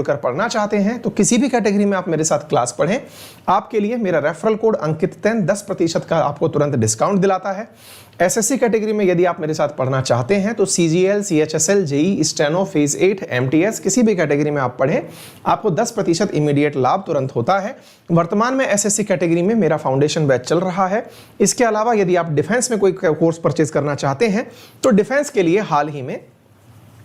कर पढ़ना चाहते हैं तो किसी भी कैटेगरी में आप मेरे साथ क्लास पढ़ें, आपके लिए मेरा रेफरल कोड अंकित10 10% का आपको तुरंत डिस्काउंट दिलाता है। एसएससी कैटेगरी में यदि आप मेरे साथ पढ़ना चाहते हैं तो CGL, CHSL, JE, steno, phase 8, MTS किसी भी कैटेगरी में आप पढ़ें, आपको 10% इमीडिएट लाभ तुरंत होता है। वर्तमान में एसएससी कैटेगरी में मेरा फाउंडेशन बैच चल रहा है। इसके अलावा यदि आप डिफेंस में कोई कोर्स परचेज करना चाहते हैं तो डिफेंस के लिए हाल ही में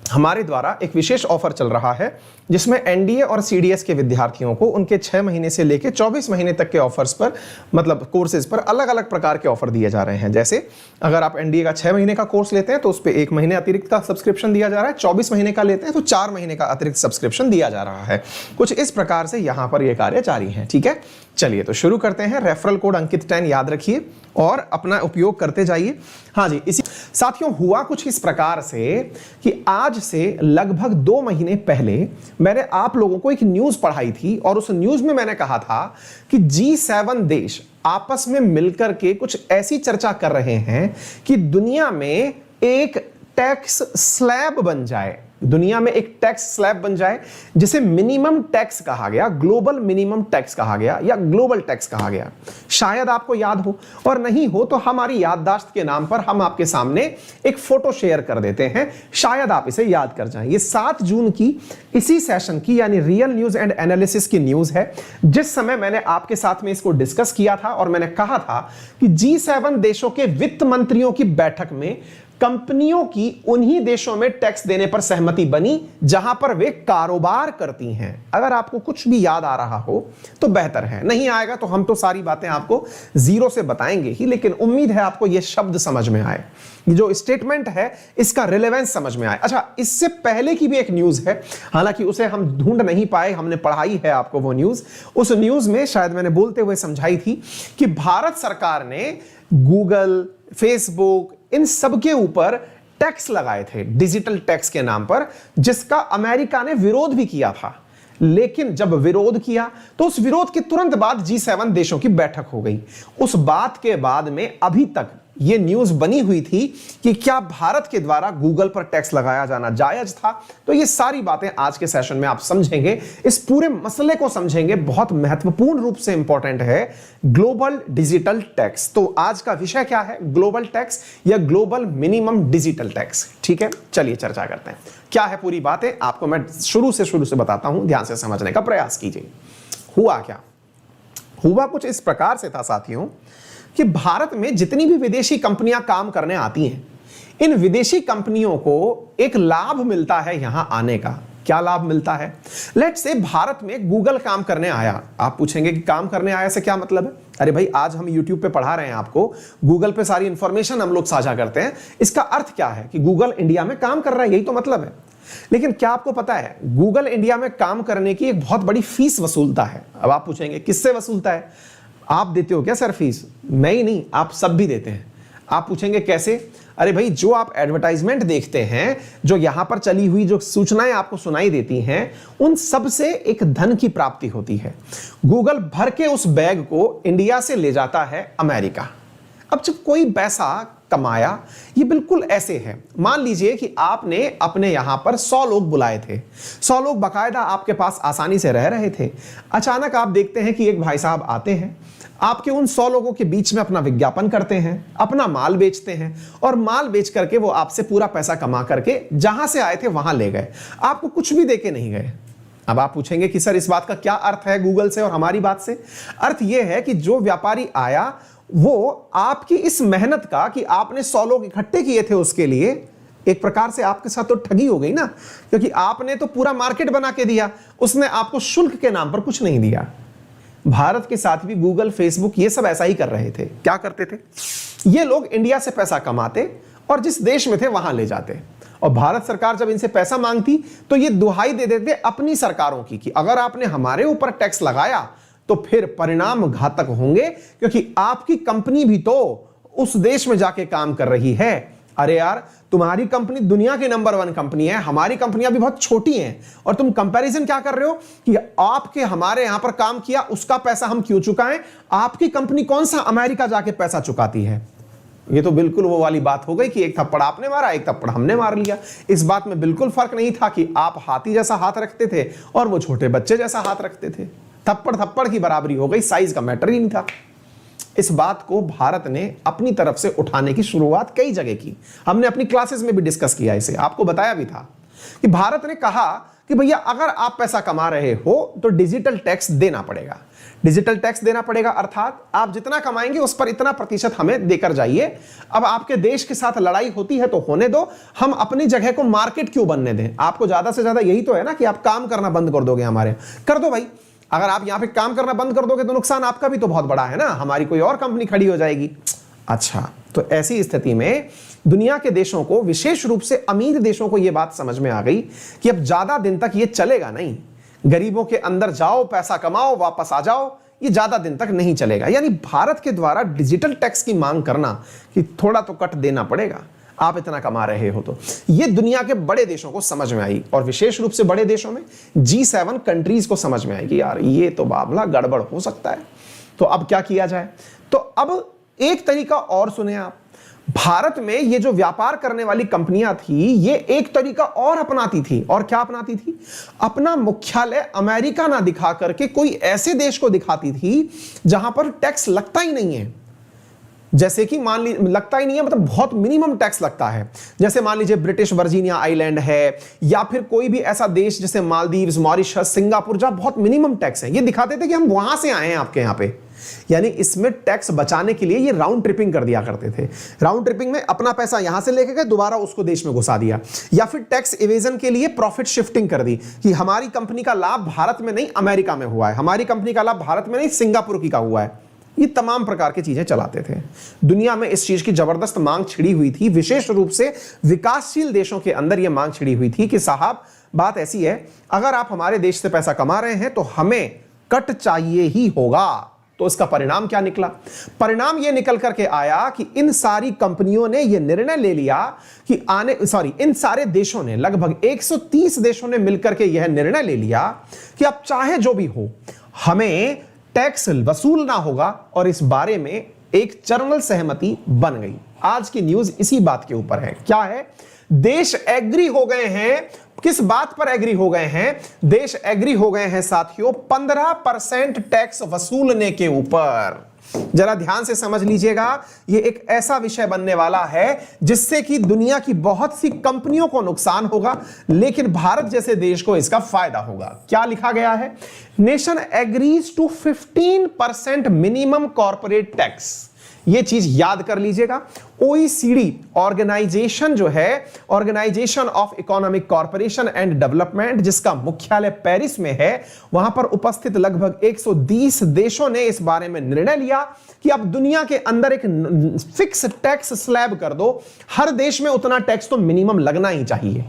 हमारे द्वारा एक विशेष ऑफर चल रहा है जिसमें एनडीए और सीडीएस के विद्यार्थियों को उनके 6 महीने से लेकर 24 महीने तक के ऑफर्स पर, मतलब कोर्सेज पर अलग अलग प्रकार के ऑफर दिए जा रहे हैं। जैसे अगर आप एनडीए का 6 महीने का कोर्स लेते हैं तो उस पर 1 महीने अतिरिक्त का सब्सक्रिप्शन दिया जा रहा है, 24 महीने का लेते हैं तो 4 महीने का अतिरिक्त सब्सक्रिप्शन दिया जा रहा है। कुछ इस प्रकार से यहां पर यह कार्य जारी है। ठीक है, चलिए तो शुरू करते हैं। रेफरल कोड अंकित10 याद रखिए और अपना उपयोग करते जाइए। हाँ जी, इसी साथियों हुआ कुछ इस प्रकार से कि आज से लगभग 2 महीने पहले मैंने आप लोगों को एक न्यूज पढ़ाई थी और उस न्यूज में मैंने कहा था कि G7 देश आपस में मिलकर के कुछ ऐसी चर्चा कर रहे हैं कि दुनिया में एक टैक्स स्लैब बन जाए, दुनिया में एक टैक्स स्लैब बन जाए जिसे मिनिमम टैक्स कहा गया, ग्लोबल मिनिमम टैक्स कहा गया या ग्लोबल टैक्स कहा गया। शायद आपको याद हो, और नहीं हो तो हमारी याददाश्त के नाम पर हम आपके सामने एक फोटो शेयर कर देते हैं, शायद आप इसे याद कर जाएं। ये 7 जून की इसी सेशन की यानी रियल न्यूज एंड एनालिसिस की न्यूज है, जिस समय मैंने आपके साथ में इसको डिस्कस किया था और मैंने कहा था कि G7 देशों के वित्त मंत्रियों की बैठक में कंपनियों की उन्हीं देशों में टैक्स देने पर सहमति बनी जहां पर वे कारोबार करती हैं। अगर आपको कुछ भी याद आ रहा हो तो बेहतर है, नहीं आएगा तो हम तो सारी बातें आपको जीरो से बताएंगे ही, लेकिन उम्मीद है आपको यह शब्द समझ में आए, जो स्टेटमेंट है इसका रिलेवेंस समझ में आए। अच्छा, इससे पहले की भी एक न्यूज है, हालांकि उसे हम ढूंढ नहीं पाए, हमने पढ़ाई है आपको वो न्यूज। उस न्यूज में शायद मैंने बोलते हुए समझाई थी कि भारत सरकार ने गूगल, फेसबुक, इन सब के ऊपर टैक्स लगाए थे डिजिटल टैक्स के नाम पर, जिसका अमेरिका ने विरोध भी किया था। लेकिन जब विरोध किया तो उस विरोध के तुरंत बाद G7 देशों की बैठक हो गई। उस बात के बाद में अभी तक यह न्यूज बनी हुई थी कि क्या भारत के द्वारा गूगल पर टैक्स लगाया जाना जायज था। तो ये सारी बातें आज के सेशन में आप समझेंगे, इस पूरे मसले को समझेंगे, बहुत महत्वपूर्ण रूप से इंपॉर्टेंट है ग्लोबल डिजिटल टैक्स। तो आज का विषय क्या है, ग्लोबल टैक्स या ग्लोबल मिनिमम डिजिटल टैक्स। ठीक है, चलिए चर्चा करते हैं। क्या है पूरी बातें आपको मैं शुरू से बताता हूं, ध्यान से समझने का प्रयास कीजिए। हुआ क्या, हुआ कुछ इस प्रकार से था साथियों कि भारत में जितनी भी विदेशी कंपनियां काम करने आती हैं, इन विदेशी कंपनियों को एक लाभ मिलता है यहां आने का। क्या लाभ मिलता है? लेट्स से भारत में गूगल काम करने आया। आप पूछेंगे कि काम करने आया से क्या मतलब है? अरे भाई, आज हम YouTube पे पढ़ा रहे हैं आपको, गूगल पे सारी इंफॉर्मेशन हम लोग साझा करते हैं, इसका अर्थ क्या है कि गूगल इंडिया में काम कर रहा है, यही तो मतलब है। लेकिन क्या आपको पता है गूगल इंडिया में काम करने की एक बहुत बड़ी फीस वसूलता है। अब आप पूछेंगे किससे वसूलता है? आप देते हो क्या सर फीस? मैं ही नहीं, आप सब भी देते हैं। आप पूछेंगे कैसे? अरे भाई, जो आप एडवर्टाइजमेंट देखते हैं, जो यहां पर चली हुई जो सूचनाएं आपको सुनाई देती हैं, उन सब से एक धन की प्राप्ति होती है। गूगल भर के उस बैग को इंडिया से ले जाता है अमेरिका। अब जब कोई पैसा कमाया, ये बिल्कुल ऐसे है, मान लीजिए कि आपने अपने यहां पर 100 लोग बुलाए थे, 100 लोग बाकायदा आपके पास आसानी से रह रहे थे। अचानक आप देखते हैं कि एक भाई साहब आते हैं, आपके उन 100 लोगों के बीच में अपना विज्ञापन करते हैं, अपना माल बेचते हैं, और माल बेच करके वो आपसे पूरा पैसा कमा करके जहां से आए थे वहां ले गए, आपको कुछ भी देके नहीं गए। अब आप पूछेंगे कि सर इस बात का क्या अर्थ है गूगल से और हमारी बात से? अर्थ यह है कि जो व्यापारी आया वो आपकी इस मेहनत का, कि आपने 100 लोग इकट्ठे किए थे उसके लिए, एक प्रकार से आपके साथ तो ठगी हो गई ना, क्योंकि आपने तो पूरा मार्केट बना के दिया, उसने आपको शुल्क के नाम पर कुछ नहीं दिया। भारत के साथ भी गूगल, फेसबुक ये सब ऐसा ही कर रहे थे। क्या करते थे? ये लोग इंडिया से पैसा कमाते और जिस देश में थे वहां ले जाते, और भारत सरकार जब इनसे पैसा मांगती तो ये दुहाई दे देते अपनी सरकारों की कि अगर आपने हमारे ऊपर टैक्स लगाया तो फिर परिणाम घातक होंगे, क्योंकि आपकी कंपनी भी तो उस देश में जाके काम कर रही है। अरे यार, तुम्हारी कंपनी दुनिया की नंबर 1 कंपनी है, हमारी कंपनियां भी बहुत छोटी हैं, और तुम कंपैरिजन क्या कर रहे हो कि आपके हमारे यहां पर काम किया, उसका पैसा हम क्यों चुकाएं? आपकी कंपनी कौन सा अमेरिका जाके पैसा चुकाती है? ये तो बिल्कुल वो वाली बात हो गई कि एक थप्पड़ आपने मारा, एक थप्पड़ हमने मार लिया। इस बात में बिल्कुल फर्क नहीं था कि आप हाथी जैसा हाथ रखते थे और वो छोटे बच्चे जैसा हाथ रखते थे। थप्पड़ थप्पड़ की बराबरी हो गई, साइज का मैटर ही नहीं था। इस बात को भारत ने अपनी तरफ से उठाने की शुरुआत कई जगह की। हमने अपनी क्लासेस में भी डिस्कस किया, इसे आपको बताया भी था कि भारत ने कहा कि भैया अगर आप पैसा कमा रहे हो तो डिजिटल टैक्स देना पड़ेगा। डिजिटल टैक्स देना पड़ेगा अर्थात आप जितना कमाएंगे उस पर इतना प्रतिशत हमें देकर जाइए। अब आपके देश के साथ लड़ाई होती है तो होने दो, हम अपनी जगह को मार्केट क्यों बनने दें। आपको ज्यादा से ज्यादा यही तो है ना कि आप काम करना बंद कर दोगे हमारे, कर दो भाई। अगर आप यहां पे काम करना बंद कर दोगे तो नुकसान आपका भी तो बहुत बड़ा है ना, हमारी कोई और कंपनी खड़ी हो जाएगी। अच्छा, तो ऐसी स्थिति में दुनिया के देशों को, विशेष रूप से अमीर देशों को यह बात समझ में आ गई कि अब ज्यादा दिन तक ये चलेगा नहीं। गरीबों के अंदर जाओ, पैसा कमाओ, वापस आ जाओ, ये ज्यादा दिन तक नहीं चलेगा। यानी भारत के द्वारा डिजिटल टैक्स की मांग करना कि थोड़ा तो कट देना पड़ेगा, आप इतना कमा रहे हो तो, ये दुनिया के बड़े देशों को समझ में आई। और विशेष रूप से बड़े देशों में G7 कंट्रीज को समझ में आई कि यार ये तो मामला गड़बड़ हो सकता है। तो अब क्या किया जाए? तो अब एक तरीका और सुने आप। भारत में ये जो व्यापार करने वाली कंपनियां थी, ये एक तरीका और अपनाती थी। और क्या अपनाती थी? अपना मुख्यालय अमेरिका ना दिखा करके कोई ऐसे देश को दिखाती थी जहां पर टैक्स लगता ही नहीं है। जैसे कि मान लीजिए, लगता ही नहीं है मतलब बहुत मिनिमम टैक्स लगता है। जैसे मान लीजिए ब्रिटिश वर्जीनिया आइलैंड है, या फिर कोई भी ऐसा देश जैसे मालदीव्स, मॉरिशस, सिंगापुर, जहां बहुत मिनिमम टैक्स है। ये दिखाते थे कि हम वहां से आए हैं आपके यहां पे। यानी इसमें टैक्स बचाने के लिए ये राउंड ट्रिपिंग कर दिया करते थे। राउंड ट्रिपिंग में अपना पैसा यहां से लेके गए, दोबारा उसको देश में घुसा दिया। या फिर टैक्स इवेजन के लिए प्रॉफिट शिफ्टिंग कर दी कि हमारी कंपनी का लाभ भारत में नहीं अमेरिका में हुआ है, हमारी कंपनी का लाभ भारत में नहीं सिंगापुर की का हुआ है। ये तमाम प्रकार की चीजें चलाते थे। दुनिया में इस चीज की जबरदस्त मांग छिड़ी हुई थी। विशेष रूप से विकासशील देशों के अंदर यह मांग छिड़ी हुई थी कि साहब बात ऐसी है, अगर आप हमारे देश से पैसा कमा रहे हैं तो हमें कट चाहिए ही होगा। तो इसका परिणाम क्या निकला? परिणाम यह निकल करके आया कि इन सारी कंपनियों ने यह निर्णय ले लिया कि इन सारे देशों ने, लगभग 130 देशों ने मिलकर के यह निर्णय ले लिया कि अब चाहे जो भी हो हमें टैक्स वसूलना होगा। और इस बारे में एक जनरल सहमति बन गई। आज की न्यूज इसी बात के ऊपर है। क्या है? देश एग्री हो गए हैं। किस बात पर एग्री हो गए हैं? देश एग्री हो गए हैं साथियों 15% टैक्स वसूलने के ऊपर। जरा ध्यान से समझ लीजिएगा, यह एक ऐसा विषय बनने वाला है जिससे कि दुनिया की बहुत सी कंपनियों को नुकसान होगा, लेकिन भारत जैसे देश को इसका फायदा होगा। क्या लिखा गया है? Nation agrees to 15% minimum corporate tax. ये चीज याद कर लीजिएगा। OECD ऑर्गेनाइजेशन जो है, organisation of economic corporation and development, जिसका मुख्यालय पेरिस में है, वहां पर उपस्थित लगभग 120 देशों ने इस बारे में निर्णय लिया कि अब दुनिया के अंदर एक फिक्स टैक्स स्लैब कर दो। हर देश में उतना टैक्स तो मिनिमम लगना ही चाहिए।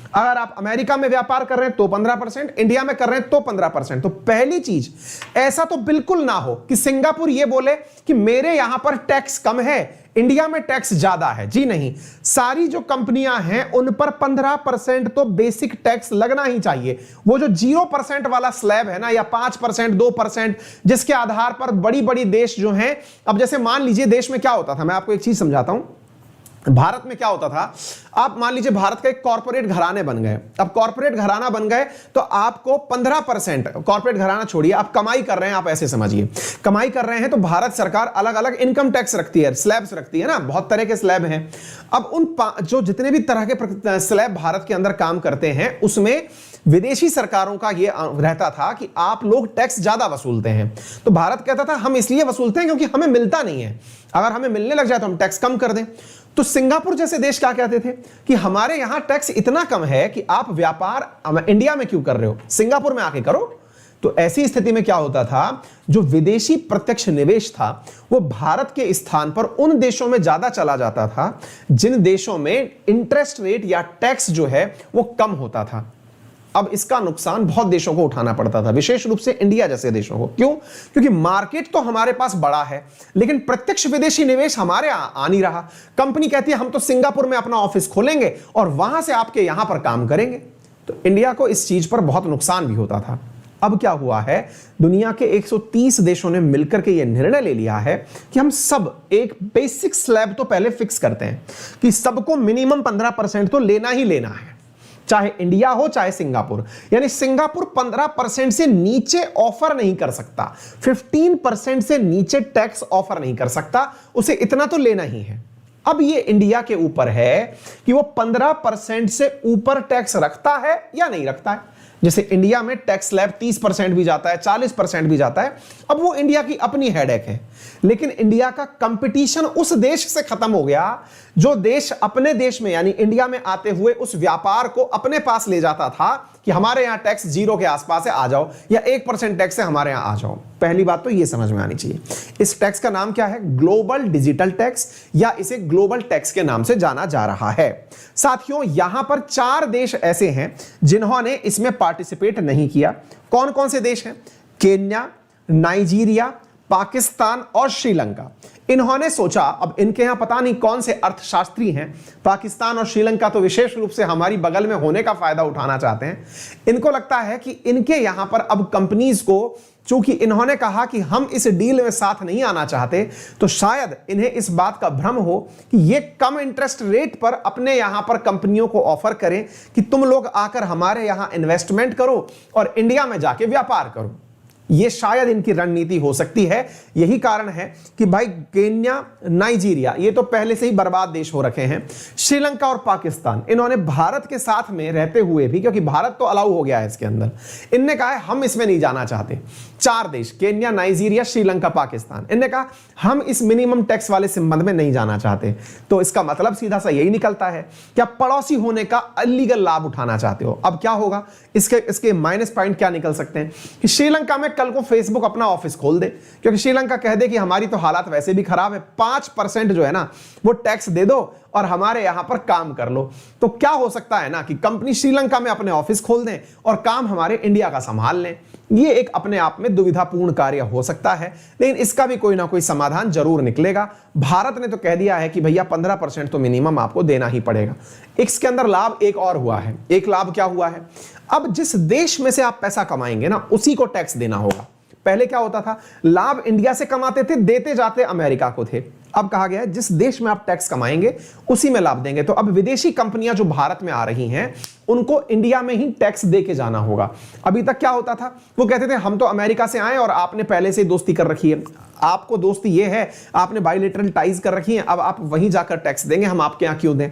अगर आप अमेरिका में व्यापार कर रहे हैं तो 15%, इंडिया में कर रहे हैं तो 15%। तो पहली चीज, ऐसा तो बिल्कुल ना हो कि सिंगापुर ये बोले कि मेरे यहां पर टैक्स कम है, इंडिया में टैक्स ज्यादा है। जी नहीं, सारी जो कंपनियां हैं उन पर 15% तो बेसिक टैक्स लगना ही चाहिए। वो जो 0% वाला स्लैब है ना, या 5%, 2%, जिसके आधार पर बड़ी बड़ी देश जो हैं, अब जैसे मान लीजिए देश में क्या होता था, मैं आपको एक चीज समझाता हूं। भारत में क्या होता था, आप मान लीजिए भारत का एक कॉर्पोरेट घराने बन गए। अब कॉर्पोरेट घराना बन गए तो आपको 15%, कॉर्पोरेट घराना छोड़िए, आप कमाई कर रहे हैं, आप ऐसे समझिए कमाई कर रहे हैं तो भारत सरकार अलग अलग इनकम टैक्स रखती है, स्लैब्स रखती है ना, बहुत तरह के स्लैब हैं। अब उन जो जितने भी तरह के स्लैब भारत के अंदर काम करते हैं, उसमें विदेशी सरकारों का यह रहता था कि आप लोग टैक्स ज्यादा वसूलते हैं। तो भारत कहता था हम इसलिए वसूलते हैं क्योंकि हमें मिलता नहीं है, अगर हमें मिलने लग जाए तो हम टैक्स कम कर दें। तो सिंगापुर जैसे देश क्या कहते थे कि हमारे यहां टैक्स इतना कम है कि आप व्यापार इंडिया में क्यों कर रहे हो, सिंगापुर में आके करो। तो ऐसी स्थिति में क्या होता था, जो विदेशी प्रत्यक्ष निवेश था वो भारत के स्थान पर उन देशों में ज्यादा चला जाता था जिन देशों में इंटरेस्ट रेट या टैक्स जो है वो कम होता था। अब इसका नुकसान बहुत देशों को उठाना पड़ता था, विशेष रूप से इंडिया जैसे देशों को। क्यों? क्योंकि मार्केट तो हमारे पास बड़ा है, लेकिन प्रत्यक्ष विदेशी निवेश हमारे आ नहीं रहा। कंपनी कहती है हम तो सिंगापुर में अपना ऑफिस खोलेंगे और वहां से आपके यहां पर काम करेंगे। तो इंडिया को इस चीज पर बहुत नुकसान भी होता था। अब क्या हुआ है, दुनिया के 130 देशों ने मिलकर के यह निर्णय ले लिया है कि हम सब एक बेसिक स्लैब तो पहले फिक्स करते हैं कि सबको मिनिमम 15% तो लेना ही लेना है, चाहे इंडिया हो चाहे सिंगापुर। यानी सिंगापुर 15% से नीचे ऑफर नहीं कर सकता, 15% से नीचे टैक्स ऑफर नहीं कर सकता, उसे इतना तो लेना ही है। अब ये इंडिया के ऊपर है कि वो 15% से ऊपर टैक्स रखता है या नहीं रखता है। जैसे इंडिया में टैक्स स्लैब 30% भी जाता है, 40% भी जाता है, अब वो इंडिया की अपनी हेडेक है। लेकिन इंडिया का कंपटीशन उस देश से खत्म हो गया जो देश अपने देश में यानी इंडिया में आते हुए उस व्यापार को अपने पास ले जाता था कि हमारे यहां टैक्स 0 के आसपास है, आ जाओ, या 1% टैक्स है, हमारे यहां आ जाओ। पहली बात तो ये समझ में आनी चाहिए। इस टैक्स का नाम क्या है? ग्लोबल डिजिटल टैक्स, या इसे ग्लोबल टैक्स के नाम से जाना जा रहा है। साथियों, यहां पर 4 देश ऐसे हैं जिन्होंने इसमें पार्टिसिपेट नहीं किया। कौन कौन से देश हैं? केन्या, नाइजीरिया, पाकिस्तान और श्रीलंका। इन्होंने सोचा, अब इनके यहां पता नहीं कौन से अर्थशास्त्री हैं, पाकिस्तान और श्रीलंका तो विशेष रूप से हमारी बगल में होने का फायदा उठाना चाहते हैं। इनको लगता है कि इनके यहां पर अब कंपनीज को, चूंकि इन्होंने कहा कि हम इस डील में साथ नहीं आना चाहते, तो शायद इन्हें इस बात का भ्रम हो कि ये कम इंटरेस्ट रेट पर अपने यहां पर कंपनियों को ऑफर करें कि तुम लोग आकर हमारे यहां इन्वेस्टमेंट करो और इंडिया में जाके व्यापार करो। ये शायद इनकी रणनीति हो सकती है। यही कारण है कि भाई केन्या, नाइजीरिया ये तो पहले से ही बर्बाद देश हो रखे हैं। श्रीलंका और पाकिस्तान, इन्होंने भारत के साथ में रहते हुए भी, क्योंकि भारत तो अलाउ हो गया है इसके अंदर, इनने कहा है हम इसमें नहीं जाना चाहते। 4 देश, केन्या, नाइजीरिया, श्रीलंका, पाकिस्तान, इनने कहा हम इस मिनिमम टैक्स वाले संबंध में नहीं जाना चाहते। तो इसका मतलब सीधा सा यही निकलता है कि आप पड़ोसी होने का इलीगल लाभ उठाना चाहते हो। अब क्या होगा, इसके माइनस पॉइंट क्या निकल सकते हैं कि श्रीलंका में कल को फेसबुक अपना ऑफिस खोल दे, क्योंकि श्रीलंका कह दे कि हमारी तो हालात वैसे भी खराब है, 5% जो है ना वो टैक्स दे दो और हमारे यहां पर काम कर लो। तो क्या हो सकता है ना कि कंपनी श्रीलंका में अपने ऑफिस खोल दें और काम हमारे इंडिया का संभाल लें। ये एक अपने आप में दुविधापूर्ण कार्य हो सकता है, लेकिन इसका भी कोई ना कोई समाधान जरूर निकलेगा। भारत ने तो कह दिया है कि भैया 15% तो मिनिमम आपको देना ही पड़ेगा। इसके अंदर लाभ एक और हुआ है। एक लाभ क्या हुआ है, अब जिस देश में से आप पैसा कमाएंगे ना उसी को टैक्स देना होगा। पहले क्या होता था, लाभ इंडिया से कमाते थे, देते जाते अमेरिका को थे। अब कहा गया है जिस देश में आप टैक्स कमाएंगे उसी में लाभ देंगे। तो अब विदेशी कंपनियां जो भारत में आ रही हैं उनको इंडिया में ही टैक्स दे के जाना होगा। अभी तक क्या होता था, वो कहते थे हम तो अमेरिका से आए और आपने पहले से दोस्ती कर रखी है, आपको दोस्ती ये है, आपने बायलैटरल टाइज कर रखी है, अब आप वहीं जाकर टैक्स देंगे, हम आपके यहां क्यों दें।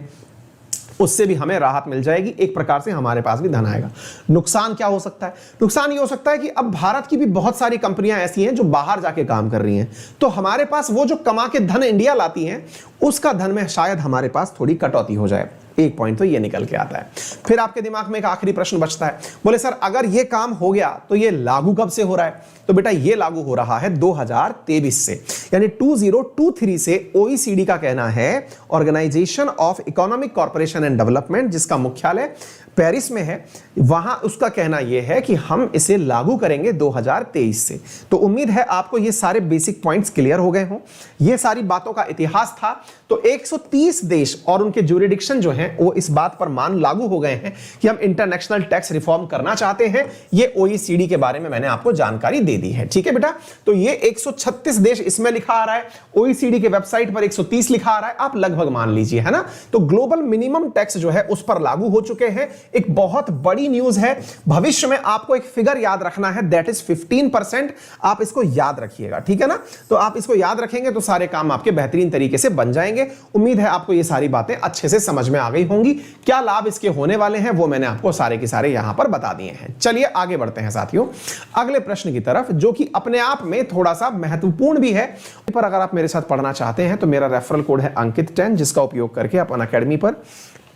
उससे भी हमें राहत मिल जाएगी, एक प्रकार से हमारे पास भी धन आएगा। नुकसान क्या हो सकता है, नुकसान ये हो सकता है कि अब भारत की भी बहुत सारी कंपनियां ऐसी हैं जो बाहर जाके काम कर रही हैं, तो हमारे पास वो जो कमा के धन इंडिया लाती हैं उसका धन में शायद हमारे पास थोड़ी कटौती हो जाए। एक पॉइंट तो ये निकल के आता है। फिर आपके दिमाग में एक आखिरी प्रश्न बचता है, बोले सर अगर ये काम हो गया तो ये लागू कब से हो रहा है? तो बेटा ये लागू हो रहा है 2023 से, यानी 2023 से। ओईसीडी का कहना है, organisation of economic corporation and development, जिसका मुख्यालय पेरिस में है, वहां उसका कहना यह है कि हम इसे लागू करेंगे 2023 से। तो उम्मीद है आपको ये सारे बेसिक पॉइंट्स क्लियर हो गए हों। ये सारी बातों का इतिहास था। तो 130 देश और उनके ज्यूरिडिक्शन जो हैं वो इस बात पर मान लागू हो गए हैं कि हम इंटरनेशनल टैक्स रिफॉर्म करना चाहते हैं। ये ओईसीडी के बारे में मैंने आपको जानकारी दे दी है, ठीक है बेटा। तो ये 136 देश इसमें लिखा आ रहा है, ओईसीडी के वेबसाइट पर 130 लिखा आ रहा है, आप लगभग मान लीजिए, है ना। तो ग्लोबल मिनिमम टैक्स जो है उस पर लागू हो चुके हैं। एक बहुत बड़ी न्यूज है। भविष्य में आपको एक फिगर याद रखना है, दैट इज 15%। आप इसको याद रखिएगा, ठीक है ना। तो आप इसको याद रखेंगे तो सारे काम आपके बेहतरीन तरीके से बन जाएंगे। उम्मीद है आपको ये सारी बातें अच्छे से समझ में आ गई होंगी। क्या लाभ इसके होने वाले हैं वो मैंने आपको सारे के सारे यहां पर बता दिए हैं। चलिए आगे बढ़ते हैं साथियों अगले प्रश्न की तरफ, जो कि अपने आप में थोड़ा सा महत्वपूर्ण भी है। पर अगर आप मेरे साथ पढ़ना चाहते हैं तो मेरा रेफरल कोड है अंकित 10, जिसका उपयोग करके आप अनअकैडमी पर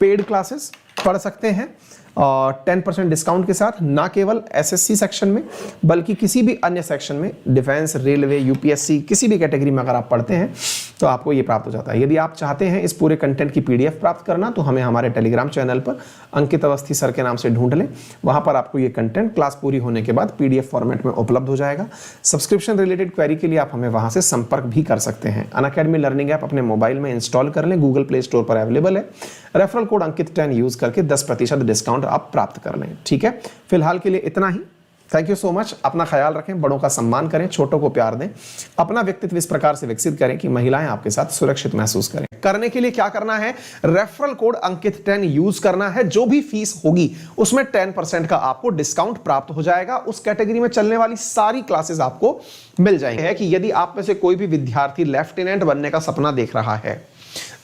पेड क्लासेस पढ़ सकते हैं और 10% डिस्काउंट के साथ, ना केवल एसएससी सेक्शन में बल्कि किसी भी अन्य सेक्शन में, डिफेंस, रेलवे, यूपीएससी, किसी भी कैटेगरी में अगर आप पढ़ते हैं तो आपको ये प्राप्त हो जाता है। यदि आप चाहते हैं इस पूरे कंटेंट की पीडीएफ प्राप्त करना तो हमें हमारे टेलीग्राम चैनल पर अंकित अवस्थी सर के नाम से ढूंढ लें। वहां पर आपको ये कंटेंट क्लास पूरी होने के बाद पीडीएफ फॉर्मेट में उपलब्ध हो जाएगा। सब्सक्रिप्शन रिलेटेड क्वेरी के लिए आप हमें वहां से संपर्क भी कर सकते हैं। अनअकैडमी लर्निंग ऐप अपने मोबाइल में इंस्टॉल कर लें, गूगल प्ले स्टोर पर अवेलेबल है। रेफरल कोड अंकित 10 यूज करके 10% डिस्काउंट आप प्राप्त कर लें, ठीक है। फिलहाल के लिए इतना ही। Thank you so much. अपना ख्याल रखें, बड़ों का सम्मान करें, छोटों को प्यार दें, अपना व्यक्तित्व इस प्रकार से विकसित करें कि महिलाएं आपके साथ सुरक्षित महसूस करें। करने के लिए क्या करना है, रेफरल कोड अंकित 10 यूज करना है। जो भी फीस होगी उसमें 10% का आपको डिस्काउंट प्राप्त हो जाएगा। उस कैटेगरी में चलने वाली सारी क्लासेस आपको मिल जाएंगे। है कि यदि आप में से कोई भी विद्यार्थी लेफ्टिनेंट बनने का सपना देख रहा है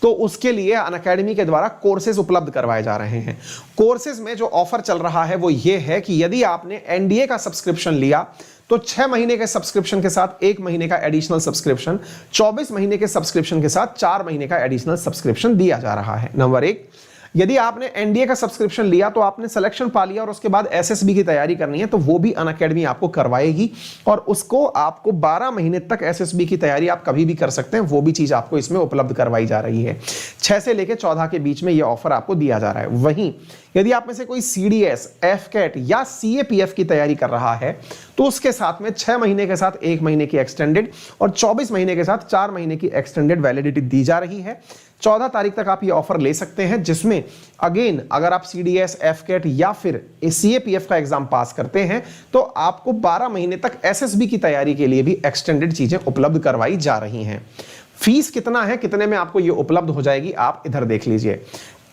तो उसके लिए अनअकैडमी के द्वारा कोर्सेज उपलब्ध करवाए जा रहे हैं। कोर्सेज में जो ऑफर चल रहा है वो ये है कि यदि आपने एनडीए का सब्सक्रिप्शन लिया तो 6 महीने के सब्सक्रिप्शन के साथ 1 महीने का एडिशनल सब्सक्रिप्शन, 24 महीने के सब्सक्रिप्शन के साथ 4 महीने का एडिशनल सब्सक्रिप्शन दिया जा रहा है। नंबर 1, यदि आपने एनडीए का सब्सक्रिप्शन लिया तो आपने सिलेक्शन पा लिया और उसके बाद एसएसबी की तैयारी करनी है तो वो भी अनअकैडमी आपको करवाएगी और उसको आपको 12 महीने तक एसएसबी की तैयारी आप कभी भी कर सकते हैं। वो भी चीज आपको इसमें उपलब्ध करवाई जा रही है। 6 से लेकर 14 के बीच में ये ऑफर आपको दिया जा रहा है। वहीं यदि आप में से कोई सीडीएस, एफकेट या सीएपीएफ की तैयारी कर रहा है तो उसके साथ में 6 महीने के साथ 1 महीने की एक्सटेंडेड और 24 महीने के साथ 4 महीने की एक्सटेंडेड वैलिडिटी दी जा रही है। 14 तारीख तक आप ये ऑफर ले सकते हैं, जिसमें अगेन अगर आप सीडीएस, एफकेट या फिर सीएपीएफ का एग्जाम पास करते हैं तो आपको 12 महीने तक एसएसबी की तैयारी के लिए भी एक्सटेंडेड चीजें उपलब्ध करवाई जा रही हैं। फीस कितना है, कितने में आपको ये उपलब्ध हो जाएगी, आप इधर देख लीजिए।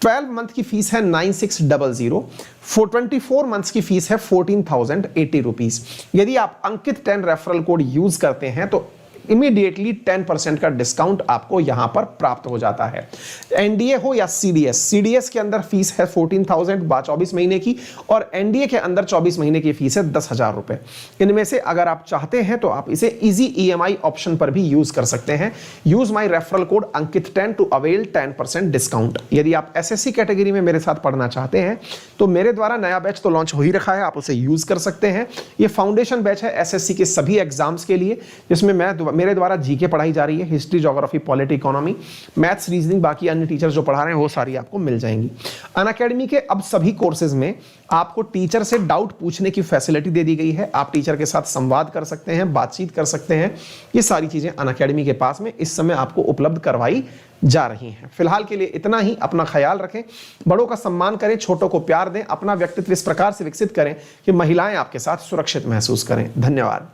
12 मंथ की फीस है 9600, 24 मंथ्स की फीस है 14,080 रुपीज। यदि आप अंकित 10 रेफरल कोड यूज करते हैं तो इमीडिएटली 10% का डिस्काउंट आपको यहां पर प्राप्त हो जाता है। एनडीए हो या सीडीएस के अंदर फीस है 14,000 24 महीने की और एनडीए के अंदर 24 महीने की फीस है 10,000 रुपए। इनमें से अगर आप चाहते हैं तो आप इसे इजी ईएमआई ऑप्शन पर भी यूज कर सकते हैं। Use my referral code Ankit 10 to avail 10% discount. यदि आप एसएससी कैटेगरी में मेरे साथ पढ़ना चाहते हैं तो मेरे द्वारा नया बैच तो लॉन्च हो ही रखा है, आप उसे यूज कर सकते हैं। ये फाउंडेशन बैच है एसएससी के सभी एग्जाम्स के लिए, जिसमें मेरे द्वारा जीके पढ़ाई जा रही है, history, geography, polity, economy, maths, reasoning, बाकी अन्य टीचर्स जो पढ़ा रहे हैं वो सारी आपको मिल जाएंगी। अनअकैडमी के अब सभी कोर्सेज में आपको टीचर से डाउट पूछने की फैसिलिटी दे दी गई है। आप टीचर के साथ संवाद कर सकते हैं, बातचीत कर सकते हैं। ये सारी चीजें अनअकैडमी के पास में इस समय आपको उपलब्ध करवाई जा रही हैं। फिलहाल के लिए इतना ही। अपना ख्याल रखें, बड़ों का सम्मान करें, छोटों को प्यार दें, अपना व्यक्तित्व इस प्रकार से विकसित करें कि महिलाएं आपके साथ सुरक्षित महसूस करें। धन्यवाद।